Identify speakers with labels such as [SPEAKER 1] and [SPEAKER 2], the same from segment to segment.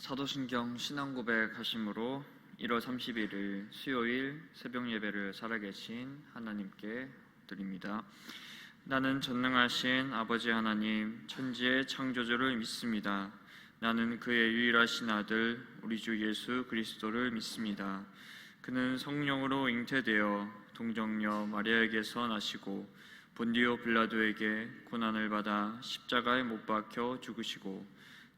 [SPEAKER 1] 사도신경 신앙고백 하심으로 1월 31일 수요일 새벽 예배를 살아계신 하나님께 드립니다. 나는 전능하신 아버지 하나님 천지의 창조주를 믿습니다. 나는 그의 유일하신 아들 우리 주 예수 그리스도를 믿습니다. 그는 성령으로 잉태되어 동정녀 마리아에게서 나시고 본디오 빌라도에게 고난을 받아 십자가에 못 박혀 죽으시고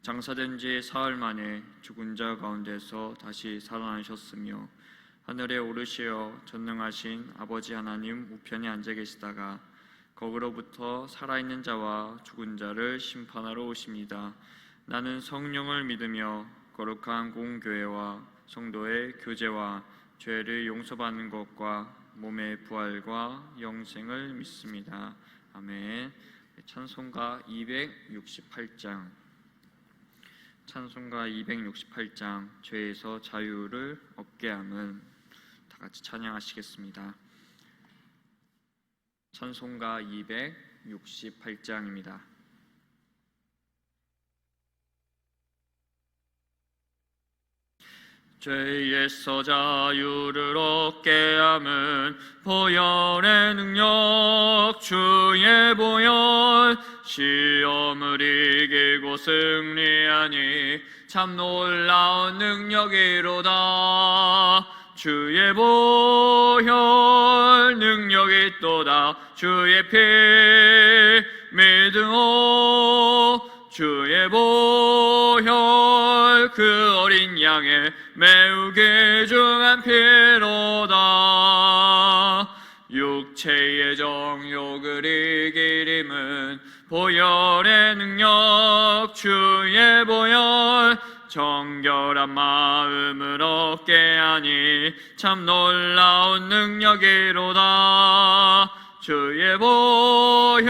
[SPEAKER 1] 장사된 지 사흘 만에 죽은 자 가운데서 다시 살아나셨으며 하늘에 오르시어 전능하신 아버지 하나님 우편에 앉아 계시다가 거기로부터 살아있는 자와 죽은 자를 심판하러 오십니다. 나는 성령을 믿으며 거룩한 공교회와 성도의 교제와 죄를 용서받는 것과 몸의 부활과 영생을 믿습니다. 아멘. 찬송가 268장 찬송가 268장 죄에서 자유를 얻게 함은 다 같이 찬양하시겠습니다. 찬송가 268장입니다. 죄에서 자유를 얻게 함은 보혈의 능력 주의 보혈 시험을 이기고 승리하니 참 놀라운 능력이로다. 주의 보혈 능력이 또다. 주의 피 믿음오 주의 보혈 그 어린 양의 매우 귀중한 피로다. 육체의 정욕을 이기림은 보혈의 능력 주의 보혈 정결한 마음을 얻게 하니 참 놀라운 능력이로다. 주의 보혈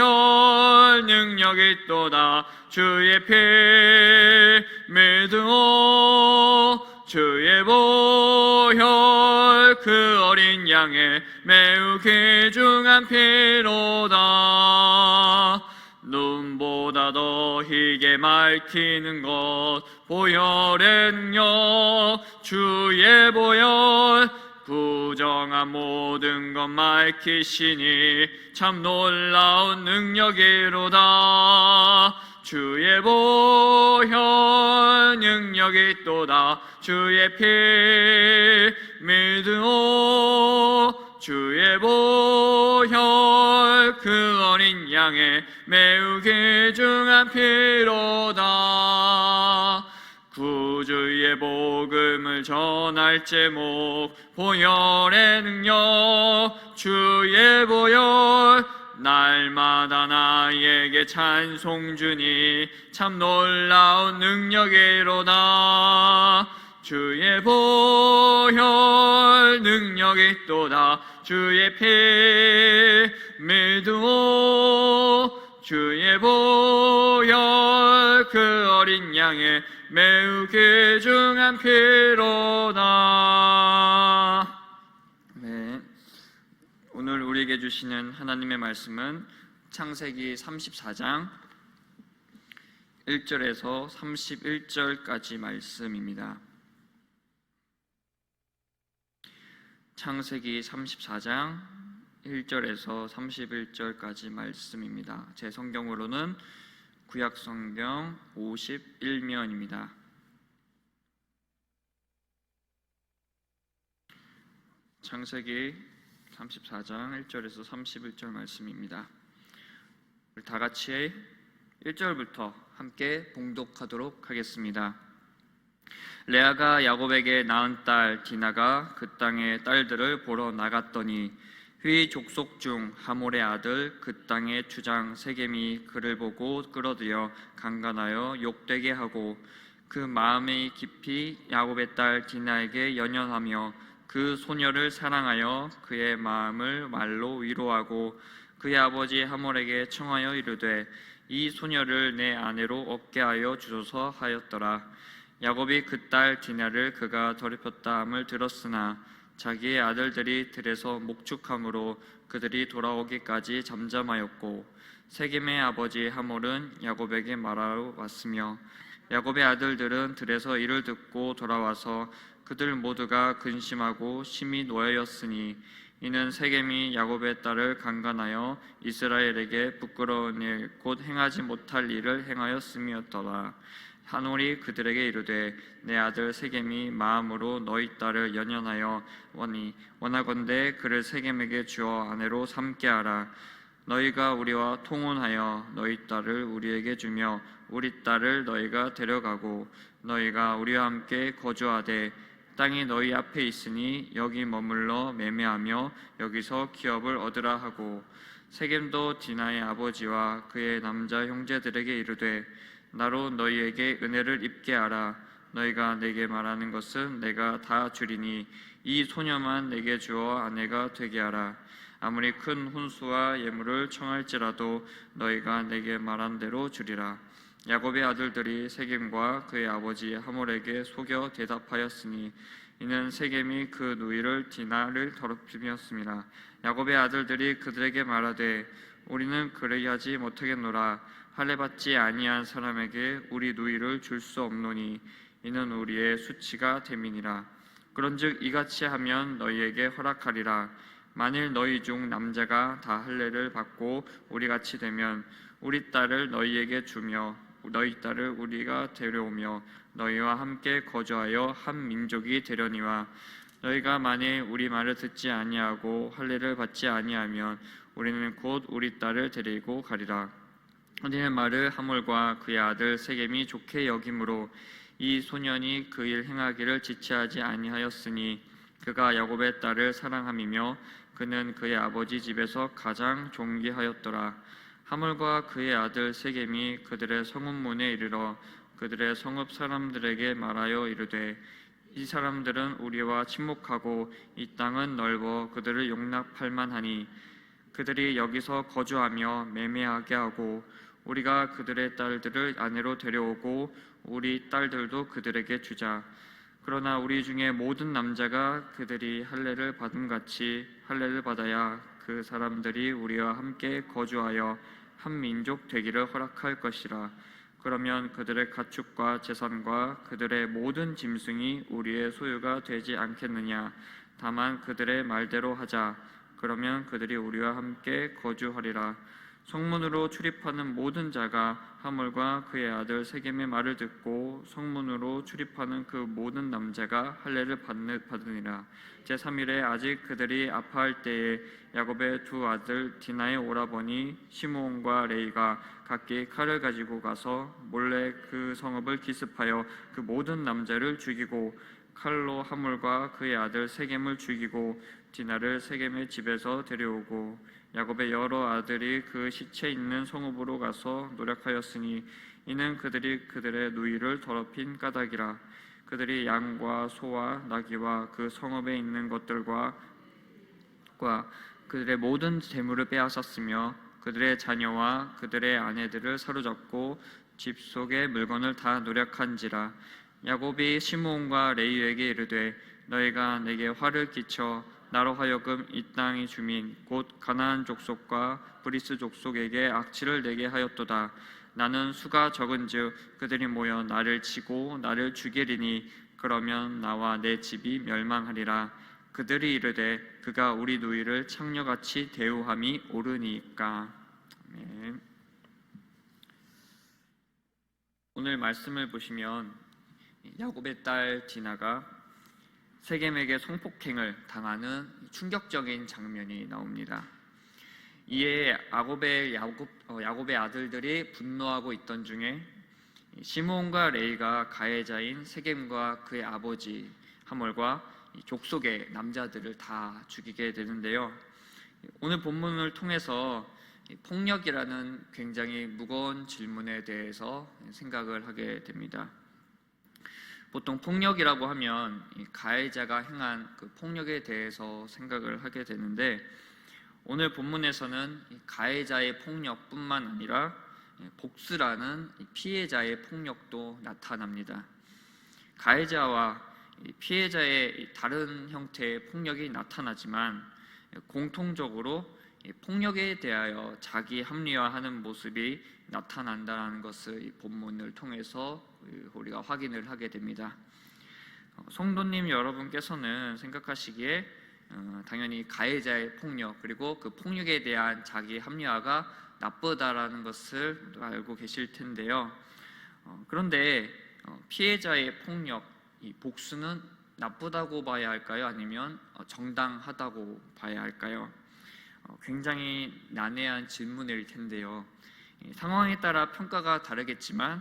[SPEAKER 1] 능력이 또다. 주의 피 믿음오 주의 보혈 그 어린 양의 매우 귀중한 피로다. 눈보다 더 희게 맑히는 것 보혈의 능력 주의 보혈 부정한 모든 것 맑히시니 참 놀라운 능력이로다. 주의 보혈 능력이 또다. 주의 피 믿음오 주의 보혈 그 어린 양의 매우 귀중한 피로다. 구주의 복음을 전할 제목 보혈의 능력 주의 보혈 날마다 나에게 찬송 주니 참 놀라운 능력이로다. 주의 보혈 능력이 또다. 주의 피 믿음오 주의 보혈 그 어린 양의 매우 귀중한 피로다. 네, 오늘 우리에게 주시는 하나님의 말씀은 창세기 34장 1절에서 31절까지 말씀입니다. 창세기 34장 1절에서 31절까지 말씀입니다. 제 성경으로는 구약성경 51면입니다. 창세기 34장 1절에서 31절 말씀입니다. 우리 다 같이 1절부터 함께 봉독하도록 하겠습니다. 레아가 야곱에게 낳은 딸 디나가 그 땅의 딸들을 보러 나갔더니 휘 족속 중 하몰의 아들 그 땅의 주장 세겜이 그를 보고 끌어들여 강간하여 욕되게 하고 그 마음이 깊이 야곱의 딸 디나에게 연연하며 그 소녀를 사랑하여 그의 마음을 말로 위로하고 그의 아버지 하몰에게 청하여 이르되 이 소녀를 내 아내로 얻게 하여 주소서 하였더라. 야곱이 그 딸 디나를 그가 더럽혔다 함을 들었으나 자기의 아들들이 들에서 목축함으로 그들이 돌아오기까지 잠잠하였고 세겜의 아버지 하몰은 야곱에게 말하러 왔으며 야곱의 아들들은 들에서 이를 듣고 돌아와서 그들 모두가 근심하고 심히 노하였으니 이는 세겜이 야곱의 딸을 강간하여 이스라엘에게 부끄러운 일 곧 행하지 못할 일을 행하였음이었더라. 하노리 그들에게 이르되 내 아들 세겜이 마음으로 너희 딸을 연연하여 원하건대 그를 세겜에게 주어 아내로 삼게 하라. 너희가 우리와 통혼하여 너희 딸을 우리에게 주며 우리 딸을 너희가 데려가고 너희가 우리와 함께 거주하되 땅이 너희 앞에 있으니 여기 머물러 매매하며 여기서 기업을 얻으라 하고 세겜도 디나의 아버지와 그의 남자 형제들에게 이르되 나로 너희에게 은혜를 입게 하라. 너희가 내게 말하는 것은 내가 다 주리니 이 소녀만 내게 주어 아내가 되게 하라. 아무리 큰 혼수와 예물을 청할지라도 너희가 내게 말한 대로 주리라. 야곱의 아들들이 세겜과 그의 아버지 하몰에게 속여 대답하였으니 이는 세겜이 그 누이를 디나를 더럽히었습니다. 야곱의 아들들이 그들에게 말하되 우리는 그리하지 못하겠노라. 할례 받지 아니한 사람에게 우리 누이를 줄 수 없노니 이는 우리의 수치가 됨이니라. 그런즉 이같이 하면 너희에게 허락하리라. 만일 너희 중 남자가 다 할례를 받고 우리같이 되면 우리 딸을 너희에게 주며 너희 딸을 우리가 데려오며 너희와 함께 거주하여 한 민족이 되려니와 너희가 만일 우리 말을 듣지 아니하고 할례를 받지 아니하면 우리는 곧 우리 딸을 데리고 가리라. 이는 말을 하몰과 그의 아들 세겜이 좋게 여김으로 이 소년이 그 일 행하기를 지체하지 아니하였으니 그가 야곱의 딸을 사랑함이며 그는 그의 아버지 집에서 가장 존귀하였더라. 하몰과 그의 아들 세겜이 그들의 성읍문에 이르러 그들의 성읍 사람들에게 말하여 이르되 이 사람들은 우리와 친목하고 이 땅은 넓어 그들을 용납할 만하니 그들이 여기서 거주하며 매매하게 하고 우리가 그들의 딸들을 아내로 데려오고 우리 딸들도 그들에게 주자. 그러나 우리 중에 모든 남자가 그들이 할례를 받음같이 할례를 받아야 그 사람들이 우리와 함께 거주하여 한 민족 되기를 허락할 것이라. 그러면 그들의 가축과 재산과 그들의 모든 짐승이 우리의 소유가 되지 않겠느냐. 다만 그들의 말대로 하자. 그러면 그들이 우리와 함께 거주하리라. 성문으로 출입하는 모든 자가 하몰과 그의 아들 세겜의 말을 듣고 성문으로 출입하는 그 모든 남자가 할례를 받으니라. 제3일에 아직 그들이 아파할 때에 야곱의 두 아들 디나의 오라버니 시므온과 레이가 각기 칼을 가지고 가서 몰래 그 성읍을 기습하여 그 모든 남자를 죽이고 칼로 하몰과 그의 아들 세겜을 죽이고 디나를 세겜의 집에서 데려오고 야곱의 여러 아들이 그 시체 있는 성읍으로 가서 노력하였으니 이는 그들이 그들의 누이를 더럽힌 까닭이라. 그들이 양과 소와 나귀와 그 성읍에 있는 것들과 그들의 모든 재물을 빼앗았으며 그들의 자녀와 그들의 아내들을 사로잡고 집 속의 물건을 다 노력한지라. 야곱이 시므온과 레위에게 이르되 너희가 내게 화를 끼쳐 나로 하여금 이 땅의 주민 곧 가나안 족속과 브리스 족속에게 악취를 내게 하였도다. 나는 수가 적은즉 그들이 모여 나를 치고 나를 죽이리니 그러면 나와 내 집이 멸망하리라. 그들이 이르되 그가 우리 누이를 창녀같이 대우함이 옳으니까. 아멘. 오늘 말씀을 보시면 야곱의 딸 디나가 세겜에게 성폭행을 당하는 충격적인 장면이 나옵니다. 이에 야곱의 아들들이 분노하고 있던 중에 시므온과 레이가 가해자인 세겜과 그의 아버지 하몰과 족속의 남자들을 다 죽이게 되는데요. 오늘 본문을 통해서 폭력이라는 굉장히 무거운 질문에 대해서 생각을 하게 됩니다. 보통 폭력이라고 하면 가해자가 행한 그 폭력에 대해서 생각을 하게 되는데 오늘 본문에서는 가해자의 폭력뿐만 아니라 복수라는 피해자의 폭력도 나타납니다. 가해자와 피해자의 다른 형태의 폭력이 나타나지만 공통적으로 이 폭력에 대하여 자기 합리화하는 모습이 나타난다는 것을 이 본문을 통해서 우리가 확인을 하게 됩니다. 성도님 여러분께서는 생각하시기에 당연히 가해자의 폭력 그리고 그 폭력에 대한 자기 합리화가 나쁘다라는 것을 알고 계실 텐데요. 그런데 피해자의 폭력, 이 복수는 나쁘다고 봐야 할까요? 아니면 정당하다고 봐야 할까요? 굉장히 난해한 질문일 텐데요. 상황에 따라 평가가 다르겠지만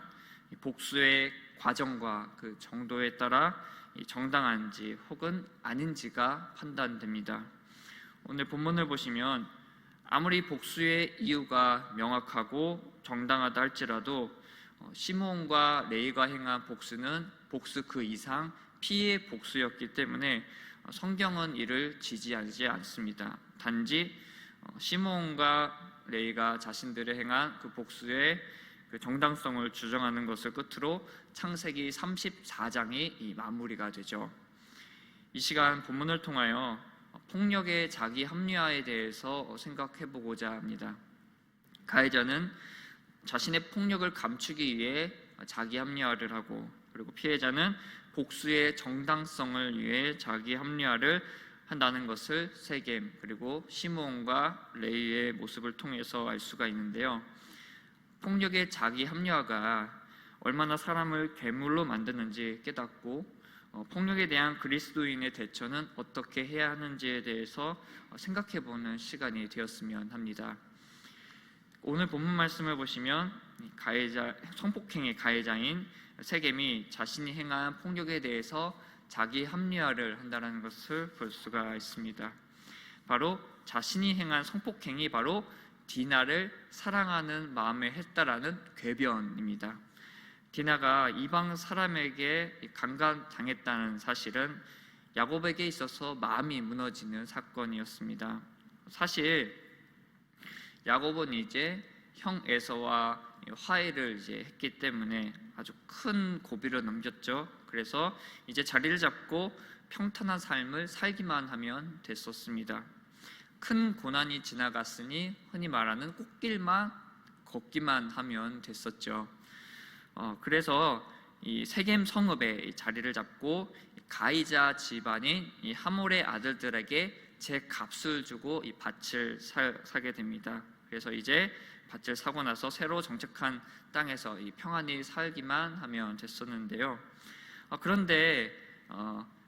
[SPEAKER 1] 복수의 과정과 그 정도에 따라 정당한지 혹은 아닌지가 판단됩니다. 오늘 본문을 보시면 아무리 복수의 이유가 명확하고 정당하다 할지라도 시므온과 레위가 행한 복수는 복수 그 이상 피해 복수였기 때문에 성경은 이를 지지하지 않습니다. 단지 시므온과 레위가 자신들의 행한 그 복수의 그 정당성을 주장하는 것을 끝으로 창세기 34장이 마무리가 되죠. 이 시간 본문을 통하여 폭력의 자기 합리화에 대해서 생각해보고자 합니다. 가해자는 자신의 폭력을 감추기 위해 자기 합리화를 하고, 그리고 피해자는 복수의 정당성을 위해 자기 합리화를 한다는 것을 세겜 그리고 시므온과 레위의 모습을 통해서 알 수가 있는데요. 폭력의 자기 합리화가 얼마나 사람을 괴물로 만드는지 깨닫고 폭력에 대한 그리스도인의 대처는 어떻게 해야 하는지에 대해서 생각해보는 시간이 되었으면 합니다. 오늘 본문 말씀을 보시면 성폭행의 가해자인 세겜이 자신이 행한 폭력에 대해서 자기 합리화를 한다는 것을 볼 수가 있습니다. 바로 자신이 행한 성폭행이 바로 디나를 사랑하는 마음에 했다라는 궤변입니다. 디나가 이방 사람에게 강간당했다는 사실은 야곱에게 있어서 마음이 무너지는 사건이었습니다. 사실 야곱은 이제 형 에서와 화해를 이제 했기 때문에 아주 큰 고비를 넘겼죠. 그래서 이제 자리를 잡고 평탄한 삶을 살기만 하면 됐었습니다. 큰 고난이 지나갔으니 흔히 말하는 꽃길만 걷기만 하면 됐었죠. 그래서 이 세겜 성읍에 자리를 잡고 가이자 집안인 이 하몰의 아들들에게 제 값을 주고 이 밭을 사게 됩니다. 그래서 이제 밭을 사고 나서 새로 정착한 땅에서 이 평안히 살기만 하면 됐었는데요. 그런데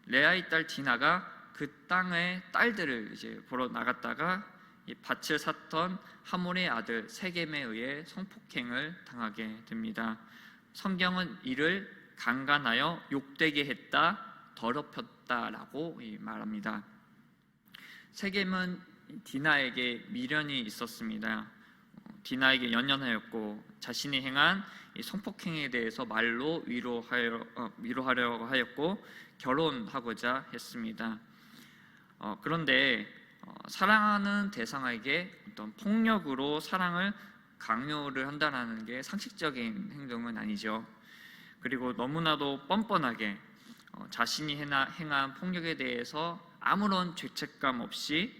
[SPEAKER 1] 레아의 딸 디나가 그 땅의 딸들을 이제 보러 나갔다가 이 밭을 샀던 하몰의 아들 세겜에 의해 성폭행을 당하게 됩니다. 성경은 이를 강간하여 욕되게 했다, 더럽혔다라고 말합니다. 세겜은 디나에게 미련이 있었습니다. 디나에게 연연하였고 자신이 행한 이 성폭행에 대해서 말로 위로하려고 하였고 결혼하고자 했습니다. 그런데 사랑하는 대상에게 어떤 폭력으로 사랑을 강요를 한다는 게 상식적인 행동은 아니죠. 그리고 너무나도 뻔뻔하게 자신이 행한 폭력에 대해서 아무런 죄책감 없이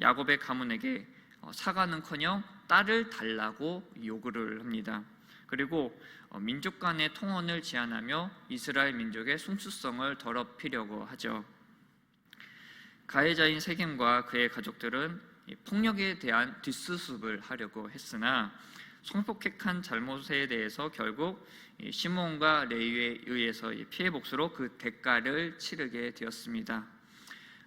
[SPEAKER 1] 야곱의 가문에게 사과는커녕 딸을 달라고 요구를 합니다. 그리고 민족 간의 통혼을 제한하며 이스라엘 민족의 순수성을 더럽히려고 하죠. 가해자인 세겜과 그의 가족들은 폭력에 대한 뒷수습을 하려고 했으나 성폭행한 잘못에 대해서 결국 시므온과 레위에 의해서 피해 복수로 그 대가를 치르게 되었습니다.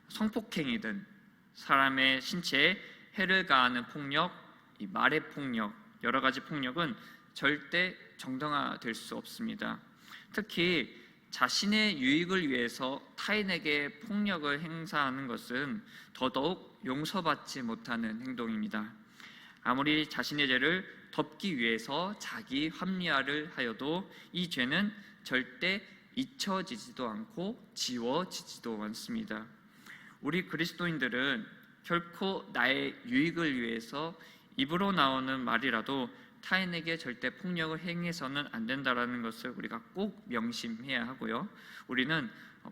[SPEAKER 1] 성폭행이든 사람의 신체에 해를 가하는 폭력, 말의 폭력, 여러 가지 폭력은 절대 정당화될 수 없습니다. 특히 자신의 유익을 위해서 타인에게 폭력을 행사하는 것은 더더욱 용서받지 못하는 행동입니다. 아무리 자신의 죄를 덮기 위해서 자기 합리화를 하여도 이 죄는 절대 잊혀지지도 않고 지워지지도 않습니다. 우리 그리스도인들은 결코 나의 유익을 위해서 입으로 나오는 말이라도 타인에게 절대 폭력을 행해서는 안 된다라는 것을 우리가 꼭 명심해야 하고요. 우리는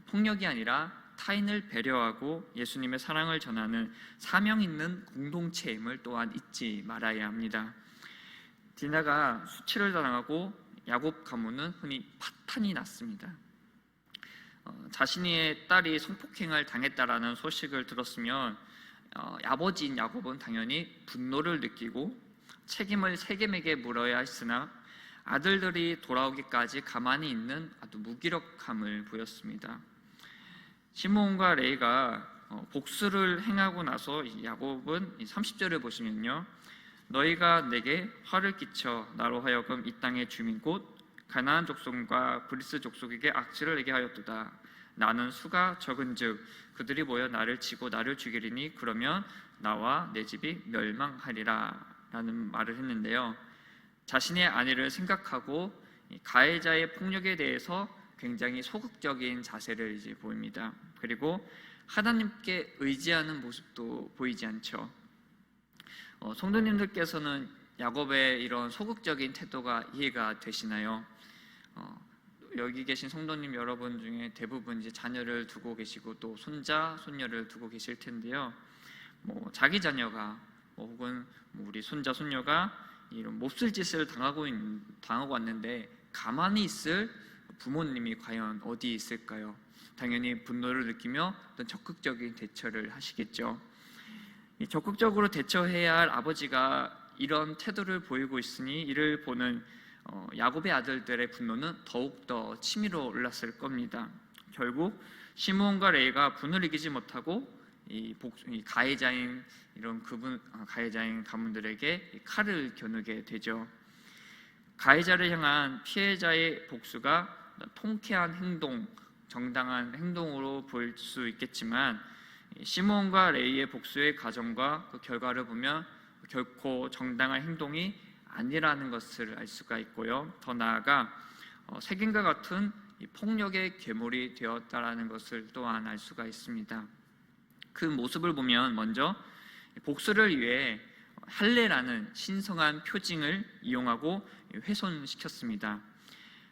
[SPEAKER 1] 폭력이 아니라 타인을 배려하고 예수님의 사랑을 전하는 사명 있는 공동체임을 또한 잊지 말아야 합니다. 디나가 수치를 당하고 야곱 가문은 흔히 파탄이 났습니다. 자신의 딸이 성폭행을 당했다라는 소식을 들었으면 아버지인 야곱은 당연히 분노를 느끼고 책임을 세겜에게 물어야 했으나 아들들이 돌아오기까지 가만히 있는 아주 무기력함을 보였습니다. 시므온과 레이가 복수를 행하고 나서 야곱은 30절을 보시면요, 너희가 내게 화를 끼쳐 나로 하여금 이 땅의 주민 곧 가나안 족속과 브리스 족속에게 악취를 내게 하였도다. 나는 수가 적은즉 그들이 모여 나를 치고 나를 죽이리니 그러면 나와 내 집이 멸망하리라 라는 말을 했는데요, 자신의 아내를 생각하고 가해자의 폭력에 대해서 굉장히 소극적인 자세를 이제 보입니다. 그리고 하나님께 의지하는 모습도 보이지 않죠. 성도님들께서는 야곱의 이런 소극적인 태도가 이해가 되시나요? 여기 계신 성도님 여러분 중에 대부분 이제 자녀를 두고 계시고 또 손자, 손녀를 두고 계실 텐데요. 자기 자녀가 혹은 우리 손자, 손녀가 이런 몹쓸 짓을 당하고 왔는데 가만히 있을 부모님이 과연 어디 있을까요? 당연히 분노를 느끼며 어떤 적극적인 대처를 하시겠죠. 적극적으로 대처해야 할 아버지가 이런 태도를 보이고 있으니 이를 보는 야곱의 아들들의 분노는 더욱더 치밀어 올랐을 겁니다. 결국 시므온과 레이가 분을 이기지 못하고 이 가해자인 가해자인 가문들에게 칼을 겨누게 되죠. 가해자를 향한 피해자의 복수가 통쾌한 행동, 정당한 행동으로 보일 수 있겠지만 시므온과 레이의 복수의 과정과 그 결과를 보면 결코 정당한 행동이 아니라는 것을 알 수가 있고요. 더 나아가 색인과 같은 폭력의 괴물이 되었다라는 것을 또한 알 수가 있습니다. 그 모습을 보면 먼저 복수를 위해 할례라는 신성한 표징을 이용하고 훼손시켰습니다.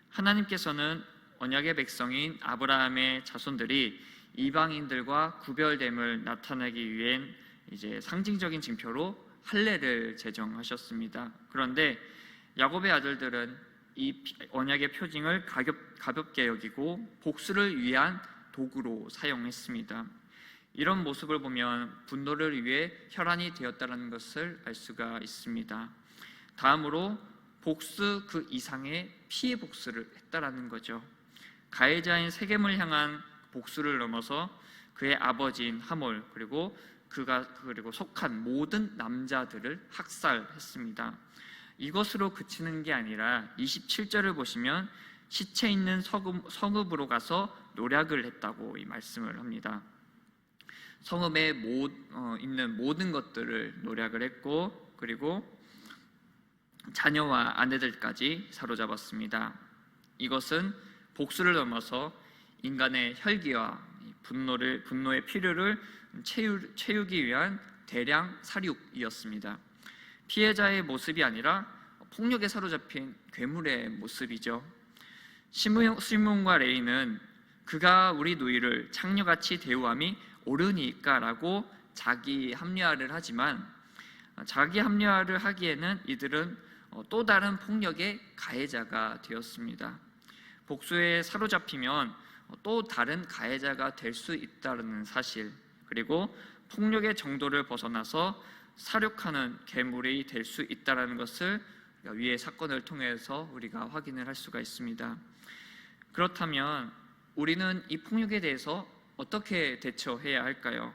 [SPEAKER 1] 하나님께서는 언약의 백성인 아브라함의 자손들이 이방인들과 구별됨을 나타내기 위한 이제 상징적인 징표로 할례를 제정하셨습니다. 그런데 야곱의 아들들은 이 언약의 표징을 가볍게 여기고 복수를 위한 도구로 사용했습니다. 이런 모습을 보면 분노를 위해 혈안이 되었다는 것을 알 수가 있습니다. 다음으로 복수 그 이상의 피해 복수를 했다라는 거죠. 가해자인 세겜을 향한 복수를 넘어서 그의 아버지인 하몰 그리고 속한 모든 남자들을 학살했습니다. 이것으로 그치는 게 아니라 27절을 보시면 시체 있는 성읍으로 가서 노략을 했다고 이 말씀을 합니다. 성읍에 있는 모든 것들을 노략을 했고 그리고 자녀와 아내들까지 사로잡았습니다. 이것은 복수를 넘어서 인간의 혈기와 분노의 필요를 채우기 위한 대량 살육이었습니다. 피해자의 모습이 아니라 폭력에 사로잡힌 괴물의 모습이죠. 시므온과 레이는 그가 우리 누이를 창녀같이 대우함이 옳으니까라고 자기 합리화를 하지만 자기 합리화를 하기에는 이들은 또 다른 폭력의 가해자가 되었습니다. 복수에 사로잡히면 또 다른 가해자가 될 수 있다는 사실, 그리고 폭력의 정도를 벗어나서 사륙하는 괴물이 될 수 있다는 것을 위의 사건을 통해서 우리가 확인을 할 수가 있습니다. 그렇다면 우리는 이 폭력에 대해서 어떻게 대처해야 할까요?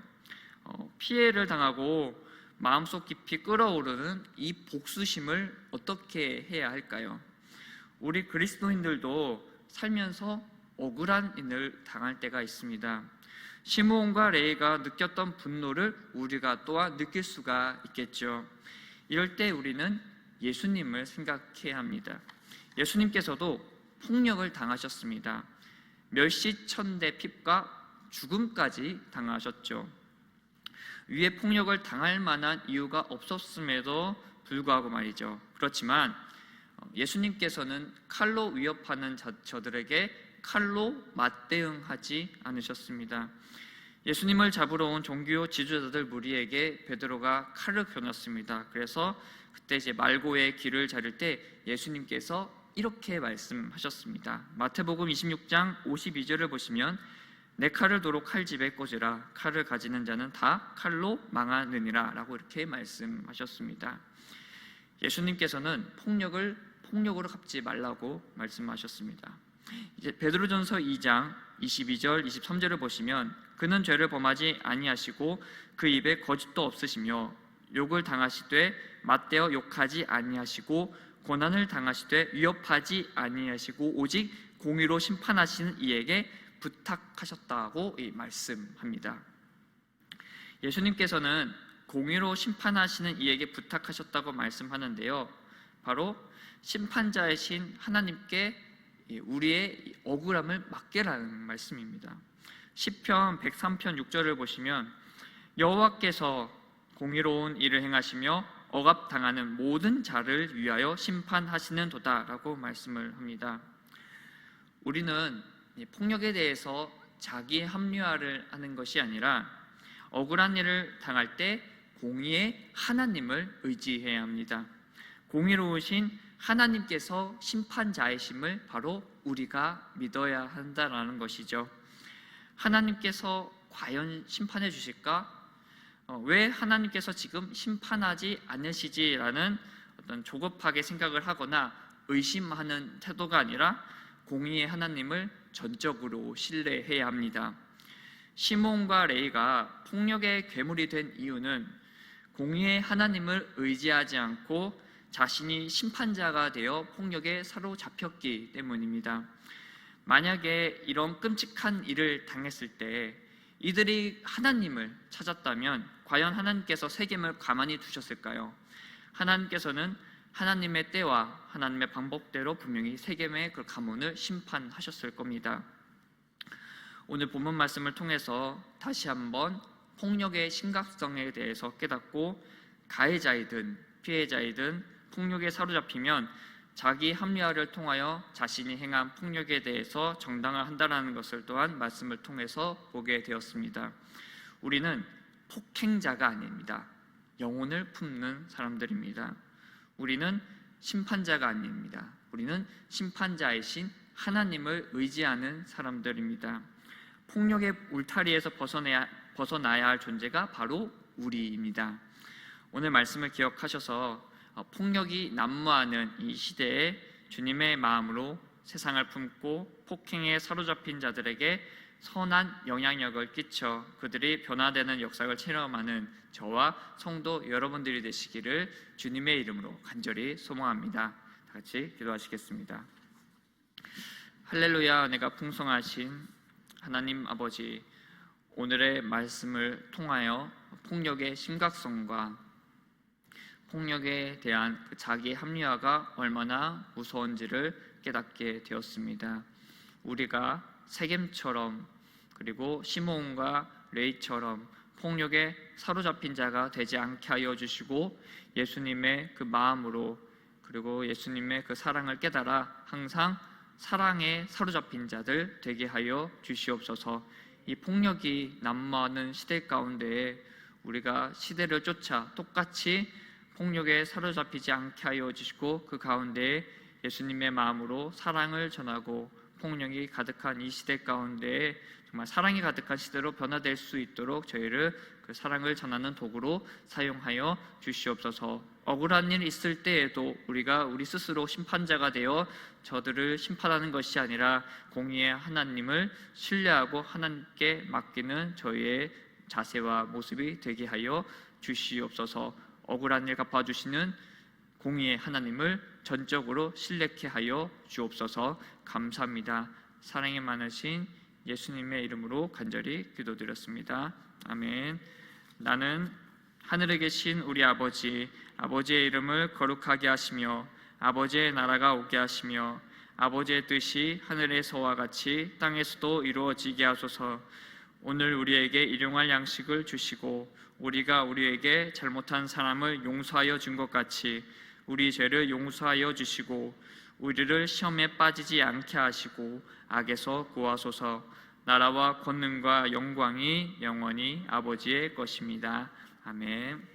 [SPEAKER 1] 피해를 당하고 마음속 깊이 끓어오르는 이 복수심을 어떻게 해야 할까요? 우리 그리스도인들도 살면서 억울한 일을 당할 때가 있습니다. 시므온과 레이가 느꼈던 분노를 우리가 또한 느낄 수가 있겠죠. 이럴 때 우리는 예수님을 생각해야 합니다. 예수님께서도 폭력을 당하셨습니다. 멸시천대 핍과 죽음까지 당하셨죠. 위에 폭력을 당할 만한 이유가 없었음에도 불구하고 말이죠. 그렇지만 예수님께서는 칼로 위협하는 저들에게 칼로 맞대응하지 않으셨습니다. 예수님을 잡으러 온 종교 지도자들 무리에게 베드로가 칼을 겨눴습니다. 그래서 그때 이제 말고의 길을 자를 때 예수님께서 이렇게 말씀하셨습니다. 마태복음 26장 52절을 보시면 내 칼을 도로 칼집에 꽂으라. 칼을 가지는 자는 다 칼로 망하느니라 라고 이렇게 말씀하셨습니다. 예수님께서는 폭력으로 갚지 말라고 말씀하셨습니다. 이제 베드로전서 2장 22절 23절을 보시면 그는 죄를 범하지 아니하시고 그 입에 거짓도 없으시며 욕을 당하시되 맞대어 욕하지 아니하시고 고난을 당하시되 위협하지 아니하시고 오직 공의로 심판하시는 이에게 부탁하셨다고 말씀합니다. 예수님께서는 공의로 심판하시는 이에게 부탁하셨다고 말씀하는데요, 바로 심판자이신 하나님께 우리의 억울함을 맡게라는 말씀입니다. 시편 103편 6절을 보시면 여호와께서 공의로운 일을 행하시며 억압당하는 모든 자를 위하여 심판하시는도다 라고 말씀을 합니다. 우리는 폭력에 대해서 자기 합리화를 하는 것이 아니라 억울한 일을 당할 때 공의의 하나님을 의지해야 합니다. 공의로우신 하나님께서 심판자이심을 바로 우리가 믿어야 한다라는 것이죠. 하나님께서 과연 심판해 주실까? 왜 하나님께서 지금 심판하지 않으시지라는 어떤 조급하게 생각을 하거나 의심하는 태도가 아니라 공의의 하나님을 전적으로 신뢰해야 합니다. 시몬과 레이가 폭력의 괴물이 된 이유는 공의의 하나님을 의지하지 않고 자신이 심판자가 되어 폭력에 사로잡혔기 때문입니다. 만약에 이런 끔찍한 일을 당했을 때 이들이 하나님을 찾았다면 과연 하나님께서 세겜을 가만히 두셨을까요? 하나님께서는 하나님의 때와 하나님의 방법대로 분명히 세겜의 그 가문을 심판하셨을 겁니다. 오늘 본문 말씀을 통해서 다시 한번 폭력의 심각성에 대해서 깨닫고 가해자이든 피해자이든 폭력에 사로잡히면 자기 합리화를 통하여 자신이 행한 폭력에 대해서 정당을 한다는 것을 또한 말씀을 통해서 보게 되었습니다. 우리는 폭행자가 아닙니다. 영혼을 품는 사람들입니다. 우리는 심판자가 아닙니다. 우리는 심판자이신 하나님을 의지하는 사람들입니다. 폭력의 울타리에서 벗어나야 할 존재가 바로 우리입니다. 오늘 말씀을 기억하셔서 폭력이 난무하는 이 시대에 주님의 마음으로 세상을 품고 폭행에 사로잡힌 자들에게 선한 영향력을 끼쳐 그들이 변화되는 역사를 체험하는 저와 성도 여러분들이 되시기를 주님의 이름으로 간절히 소망합니다. 다 같이 기도하시겠습니다. 할렐루야. 은혜가 풍성하신 하나님 아버지, 오늘의 말씀을 통하여 폭력의 심각성과 폭력에 대한 자기 합리화가 얼마나 무서운지를 깨닫게 되었습니다. 우리가 세겜처럼 그리고 시몬과 레이처럼 폭력에 사로잡힌 자가 되지 않게 하여 주시고 예수님의 그 마음으로 그리고 예수님의 그 사랑을 깨달아 항상 사랑에 사로잡힌 자들 되게 하여 주시옵소서. 이 폭력이 난무하는 시대 가운데에 우리가 시대를 쫓아 똑같이 폭력에 사로잡히지 않게 하여 주시고 그 가운데에 예수님의 마음으로 사랑을 전하고 폭력이 가득한 이 시대 가운데에 정말 사랑이 가득한 시대로 변화될 수 있도록 저희를 그 사랑을 전하는 도구로 사용하여 주시옵소서. 억울한 일 있을 때에도 우리가 우리 스스로 심판자가 되어 저들을 심판하는 것이 아니라 공의의 하나님을 신뢰하고 하나님께 맡기는 저희의 자세와 모습이 되게 하여 주시옵소서. 억울한 일 갚아주시는 공의의 하나님을 전적으로 신뢰케 하여 주옵소서. 감사합니다. 사랑이 많으신 예수님의 이름으로 간절히 기도드렸습니다. 아멘. 나는 하늘에 계신 우리 아버지의 이름을 거룩하게 하시며 아버지의 나라가 오게 하시며 아버지의 뜻이 하늘에서와 같이 땅에서도 이루어지게 하소서. 오늘 우리에게 일용할 양식을 주시고 우리가 우리에게 잘못한 사람을 용서하여 준 것 같이 우리 죄를 용서하여 주시고 우리를 시험에 빠지지 않게 하시고 악에서 구하소서. 나라와 권능과 영광이 영원히 아버지의 것입니다. 아멘.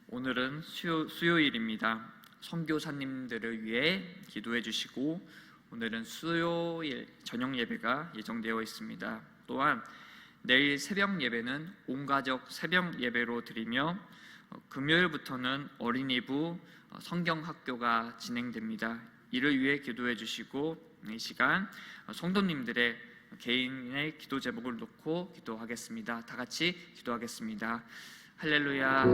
[SPEAKER 1] 오늘은 수요일입니다. 선교사님들을 위해 기도해 주시고 오늘은 수요일 저녁 예배가 예정되어 있습니다. 또한 내일 새벽 예배는 온 가족 새벽 예배로 드리며 금요일부터는 어린이부 성경학교가 진행됩니다. 이를 위해 기도해 주시고 이 시간 성도님들의 개인의 기도 제목을 놓고 기도하겠습니다. 다 같이 기도하겠습니다. 할렐루야.